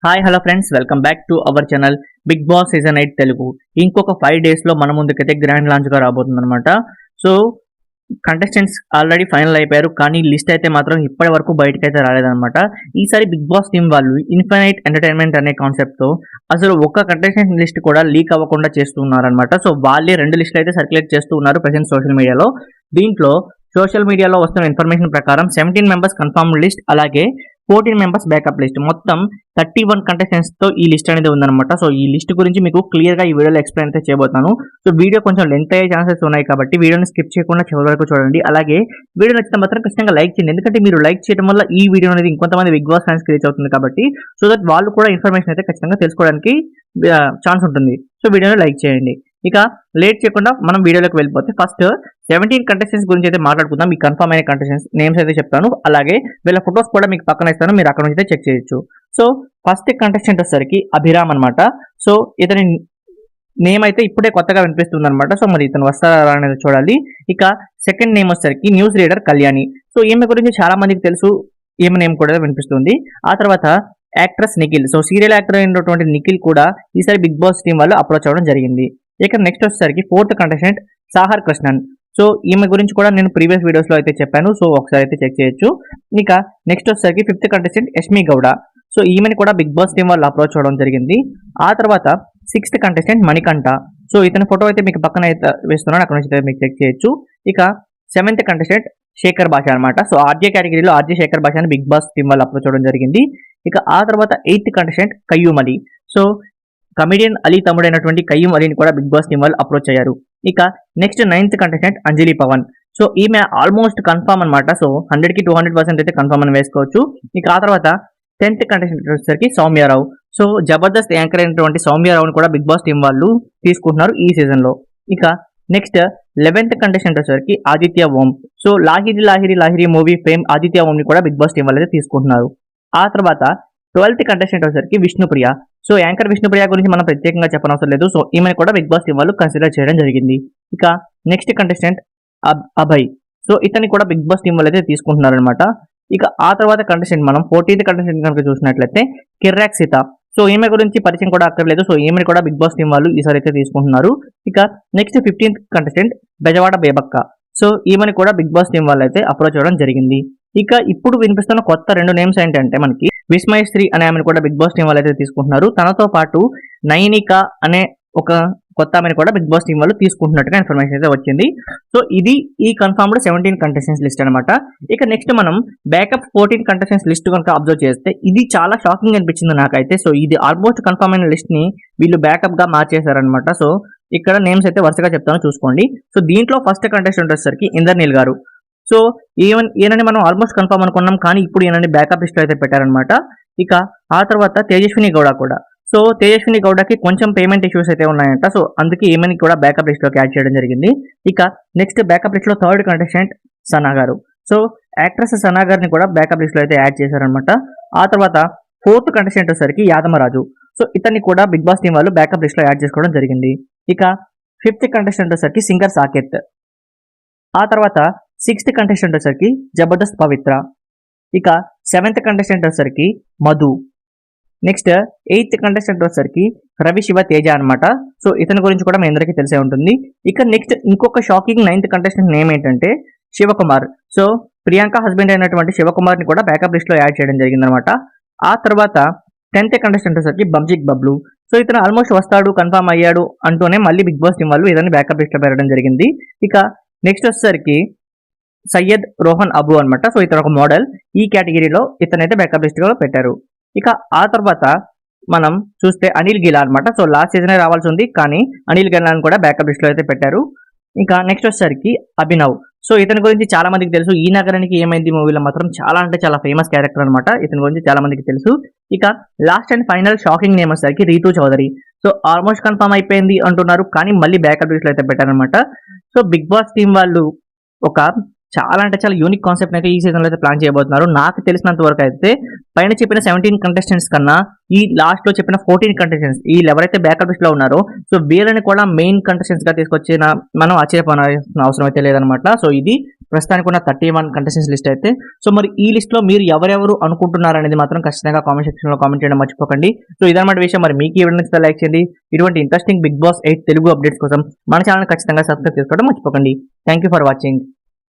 Hi hello friends, welcome back to our channel Bigg Boss season 8 Telugu. ఇంకొక 5 డేస్లో మన ముందుకైతే గ్రాండ్ లాంచ్గా రాబోతుంది అనమాట. సో కంటెస్టెంట్స్ ఆల్రెడీ ఫైనల్ అయిపోయారు, కానీ లిస్ట్ అయితే మాత్రం ఇప్పటి వరకు బయటకైతే రాలేదన్నమాట. ఈసారి బిగ్ బాస్ టీం వాళ్ళు ఇన్ఫైనైట్ ఎంటర్టైన్మెంట్ అనే కాన్సెప్ట్తో అసలు ఒక్క కంటెస్టెంట్ లిస్ట్ కూడా లీక్ అవ్వకుండా చేస్తున్నారనమాట. సో వాళ్ళే 2 లిస్టులు అయితే సర్క్యులేట్ చేస్తూ ఉన్నారు ప్రెసెంట్ సోషల్ మీడియాలో. దీంట్లో సోషల్ మీడియాలో వస్తున్న ఇన్ఫర్మేషన్ ప్రకారం 17 మెంబర్స్ కన్ఫర్మ్ లిస్ట్, అలాగే 14 మెంబర్స్ బ్యాకప్ లిస్ట్, మొత్తం 31 కంటెస్టెంట్స్ తో ఈ లిస్ట్ అనేది ఉందన్నమాట. సో ఈ లిస్ట్ గురించి మీకు క్లియర్ గా ఈ వీడియోలో ఎక్స్ప్లెయిన్ అయితే చేయబోతాను. సో వీడియో కొంచెం లెంత్ అయ్యే ఛాన్సెస్ ఉన్నాయి కాబట్టి వీడియోని స్కిప్ చేయకుండా చివరి వరకు చూడండి. అలాగే వీడియో నచ్చితే మాత్రం ఖచ్చితంగా లైక్ చేయండి, ఎందుకంటే మీరు లైక్ చేయడం వల్ల ఈ వీడియో అనేది ఇంకొంతమంది బిగ్ బాస్ ఫ్యాన్స్ రీచ్ అవుతుంది కాబట్టి, సో దట్ వాళ్ళు కూడా ఇన్ఫర్మేషన్ అయితే ఖచ్చితంగా తెలుసుకోవడానికి ఛాన్స్ ఉంటుంది. సో వీడియోని లైక్ చేయండి. ఇక లేట్ చేయకుండా మనం వీడియోలోకి వెళ్ళిపోతే ఫస్ట్ 17 కంటెస్టెంట్స్ గురించి అయితే మాట్లాడుకుందాం. మీకు కన్ఫర్మ్ అయిన కంటెస్టెంట్స్ నేమ్స్ అయితే చెప్తాను, అలాగే వీళ్ళ ఫొటోస్ కూడా మీకు పక్కన ఇస్తాను, మీరు అక్కడ నుంచి అయితే చెక్ చేయొచ్చు. సో ఫస్ట్ కంటెస్టెంట్ వచ్చేసరికి అభిరామ్ అనమాట. సో ఇతని నేమ్ అయితే ఇప్పుడే కొత్తగా వినిపిస్తుంది అనమాట. సో మరి ఇతను వస్తారా అనేది చూడాలి. ఇక సెకండ్ నేమ్ వచ్చేసరికి న్యూస్ రీడర్ కళ్యాణి. సో ఈమె గురించి చాలా మందికి తెలుసు, ఈమె నేమ్ కూడా వినిపిస్తుంది. ఆ తర్వాత actress Nikhil. So serial actor అయినటువంటి నిఖిల్ కూడా ఈసారి బిగ్ బాస్ టీం వాళ్ళు అప్రోచ్ అవ్వడం జరిగింది. ఇక నెక్స్ట్ వచ్చేసరికి ఫోర్త్ కంటెస్టెంట్ సాహర్ కృష్ణన్. సో ఈమె గురించి కూడా నేను ప్రీవియస్ వీడియోస్ లో అయితే చెప్పాను, సో ఒకసారి అయితే చెక్ చేయొచ్చు. ఇక నెక్స్ట్ వచ్చేసరికి fifth contestant Yashmi Gowda. So ఈమెని కూడా బిగ్ బాస్ టీం వాళ్ళు అప్రోచ్ అవ్వడం జరిగింది. ఆ తర్వాత సిక్స్త్ కంటెస్టెంట్ మణికంఠ. సో ఇతని ఫోటో అయితే మీకు పక్కన అయితే వేస్తున్నాను, అక్కడ నుంచి అయితే మీకు చెక్ చేయొచ్చు. ఇక సెవెంత్ కంటెస్టెంట్ శేఖర్ భాష అనమాట. సో ఆర్జే కేటగిరీలో ఆర్జే శేఖర్ భాష అని బిగ్ బాస్ టీం వాళ్ళు అప్రోచ్ అవ్వడం జరిగింది. ఇక ఆ తర్వాత eighth contestant Qayyum Ali. So comedian Ali తమ్ముడైనటువంటి కయ్యూమ్ అలీని కూడా బిగ్ బాస్ టీం వాళ్ళు అప్రోచ్ అయ్యారు. ఇక next ninth contestant Anjali Pavan. So ఈమె ఆల్మోస్ట్ కన్ఫర్మ్ అనమాట. సో 100కి 200% అయితే కన్ఫర్మ్ అని వేసుకోవచ్చు. ఇక ఆ తర్వాత 10th కంటెస్టెంట్ వచ్చేసరికి సౌమ్యారావు. సో జబర్దస్త్ యాంకర్ అయినటువంటి సౌమ్యారావుని కూడా బిగ్ బాస్ టీం వాళ్ళు తీసుకుంటున్నారు ఈ సీజన్ లో. ఇక నెక్స్ట్ 11th కంటెస్టెంట్ వచ్చేసరికి Aditya Om. So Lahiri Lahiri Lahiri movie fame Aditya Om ని కూడా బిగ్ బాస్ టీం వాళ్ళు అయితే తీసుకుంటున్నారు. ఆ తర్వాత 12th కంటెస్టెంట్ వచ్చేసరికి విష్ణుప్రియ. సో యాంకర్ విష్ణుప్రియ గురించి మనం ప్రత్యేకంగా చెప్పనవసరం లేదు. సో ఈమెను కూడా బిగ్ బాస్ టీం వాళ్ళు కన్సిడర్ చేయడం జరిగింది. ఇక నెక్స్ట్ కంటెస్టెంట్ అభయ్. సో ఇతన్ని కూడా బిగ్ బాస్ టీం వాళ్ళు అయితే తీసుకుంటున్నారు అనమాట. ఇక ఆ తర్వాత కంటెస్టెంట్ మనం 14th కంటెస్టెంట్ కనుక చూసినట్లయితే కిర్రాక్ సీత. సో ఈమె గురించి పరిచయం కూడా అక్కర్లేదు. సో ఈమెను కూడా బిగ్ బాస్ టీం వాళ్ళు ఈసారి అయితే తీసుకుంటున్నారు. ఇక next 15th contestant Bejawada Bebakka. So ఈమెను కూడా బిగ్ బాస్ టీం వాళ్ళు అయితే అప్రోచ్ అవ్వడం జరిగింది. ఇక ఇప్పుడు వినిపిస్తున్న కొత్త 2 నేమ్స్ ఏంటంటే మనకి విస్మయశ్రీ అనే ఆమెను కూడా బిగ్ బాస్ టీం వాళ్ళు అయితే తీసుకుంటున్నారు. తనతో పాటు నైనిక అనే ఒక కొత్త ఆమెను కూడా బిగ్ బాస్ టీం వాళ్ళు తీసుకుంటున్నట్టుగా ఇన్ఫర్మేషన్ అయితే వచ్చింది. సో ఇది ఈ కన్ఫర్మ్డ్ 17 కంటెస్టెంట్స్ లిస్ట్ అనమాట. ఇక నెక్స్ట్ మనం బ్యాకప్ 14 కంటెస్టెంట్స్ లిస్ట్ కనుక అబ్జర్వ్ చేస్తే ఇది చాలా షాకింగ్ అనిపించింది నాకైతే. సో ఇది ఆల్మోస్ట్ కన్ఫర్మ్ అయిన లిస్ట్ ని వీళ్ళు బ్యాకప్ గా మార్చేశారనమాట. సో ఇక్కడ నేమ్స్ అయితే వరుసగా చెప్తాను చూసుకోండి. సో దీంట్లో ఫస్ట్ కంటెస్టెంట్ వచ్చేసరికి ఇంద్రనీల్ గారు. సో ఈయనని మనం ఆల్మోస్ట్ కన్ఫర్మ్ అనుకున్నాం, కానీ ఇప్పుడు ఈయనని బ్యాకప్ లిస్ట్ అయితే పెట్టారనమాట. ఇక ఆ తర్వాత తేజస్విని గౌడ కూడా. సో తేజస్విని గౌడకి కొంచెం పేమెంట్ ఇష్యూస్ అయితే ఉన్నాయంట. సో అందుకే ఈమెని కూడా బ్యాకప్ లిస్ట్ లోకి యాడ్ చేయడం జరిగింది. ఇక నెక్స్ట్ బ్యాకప్ లిస్ట్ లో థర్డ్ కంటెస్టెంట్ సనా గారు. సో యాక్ట్రెస్ సనా గారిని కూడా బ్యాకప్ లిస్ట్ లో అయితే యాడ్ చేశారనమాట. ఆ తర్వాత ఫోర్త్ కంటెస్టెంట్ వచ్చేసరికి యాదమరాజు. సో ఇతన్ని కూడా బిగ్ బాస్ టీం వాళ్ళు బ్యాకప్ లిస్ట్ లో యాడ్ చేసుకోవడం జరిగింది. ఇక ఫిఫ్త్ కంటెస్టెంట్ వచ్చేసరికి సింగర్ సాకేత్. ఆ తర్వాత సిక్స్త్ కంటెస్టెంట్ వచ్చేసరికి జబర్దస్త్ పవిత్ర. ఇక 7th కంటెస్టెంట్ వచ్చేసరికి మధు. నెక్స్ట్ 8th కంటెస్టెంట్ వచ్చేసరికి రవి శివ తేజ అనమాట. సో ఇతని గురించి కూడా మీ అందరికీ తెలిసే ఉంటుంది. ఇక నెక్స్ట్ ఇంకొక షాకింగ్ 9th కంటెస్టెంట్ నేమ్ ఏంటంటే శివకుమార్. సో ప్రియాంక హస్బెండ్ అయినటువంటి శివకుమార్ ని కూడా బ్యాకప్ లిస్ట్ లో యాడ్ చేయడం జరిగింది అనమాట. ఆ తర్వాత 10th కంటెస్టెంట్ వచ్చేసరికి బంజిక్ బబ్లు. సో ఇతను ఆల్మోస్ట్ వస్తాడు, కన్ఫర్మ్ అయ్యాడు అంటూనే మళ్ళీ బిగ్ బాస్ టీం వాళ్ళు ఇతన్ని బ్యాకప్ లిస్ట్ లో పెట్టడం జరిగింది. ఇక నెక్స్ట్ వచ్చేసరికి సయ్యద్ రోహన్ అబు అనమాట. సో ఇతను ఒక మోడల్, ఈ కేటగిరీలో ఇతనైతే బ్యాకప్ లిస్ట్ లో పెట్టారు. ఇక ఆ తర్వాత మనం చూస్తే అనిల్ గిలా అనమాట. సో లాస్ట్ సీజనే రావాల్సి ఉంది, కానీ అనిల్ గిలాని కూడా బ్యాకప్ లిస్ట్ లో అయితే పెట్టారు. ఇంకా నెక్స్ట్ వచ్చేసరికి అభినవ్. సో ఇతని గురించి చాలా మందికి తెలుసు, ఈ నగరానికి ఏమైంది మూవీలో మాత్రం చాలా అంటే చాలా ఫేమస్ క్యారెక్టర్ అనమాట. ఇతని గురించి చాలా మందికి తెలుసు. ఇక last and final shocking name వచ్చేసరికి Rithu Chowdary. So almost confirm అయిపోయింది అంటున్నారు, కానీ మళ్ళీ బ్యాకప్ లిస్ట్ లో అయితే పెట్టారనమాట. సో బిగ్ బాస్ టీం వాళ్ళు ఒక చాలా అంటే చాలా యూనిక్ కాన్సెప్ట్ అయితే ఈ సీజన్లో అయితే ప్లాన్ చేయబోతున్నారు. నాకు తెలిసినంత వరకు అయితే పైన చెప్పిన 17 కంటెస్టెంట్స్ కన్నా ఈ లాస్ట్ లో చెప్పిన 14 కంటెస్టెంట్స్ వీళ్ళు ఎవరైతే బ్యాకప్ లిస్ట్ లో ఉన్నారో సో వీళ్ళని కూడా మెయిన్ కంటెస్టెంట్స్ గా తీసుకొచ్చిన మనం ఆశ్చర్యపోవాల్సిన అవసరం అయితే లేదనమాట. సో ఇది ప్రస్తుతానికి ఉన్న 31 కంటెస్టెంట్స్ లిస్ట్ అయితే. సో మరి ఈ లిస్ట్ లో మీరు ఎవరెవరు అనుకుంటున్నారు అనేది మాత్రం ఖచ్చితంగా కామెంట్ సెక్షన్ లో కామెంట్ చేయడం మర్చిపోకండి. సో ఇదన్నమాట విషయం. మరి మీకు ఈ వీడియో లైక్ చేయండి. ఇటువంటి interesting Bigg Boss 8 Telugu updates కోసం మన ఛానల్ ఖచ్చితంగా సబ్స్క్రైబ్ చేసుకోవడం మర్చిపోకండి. Thank you for watching.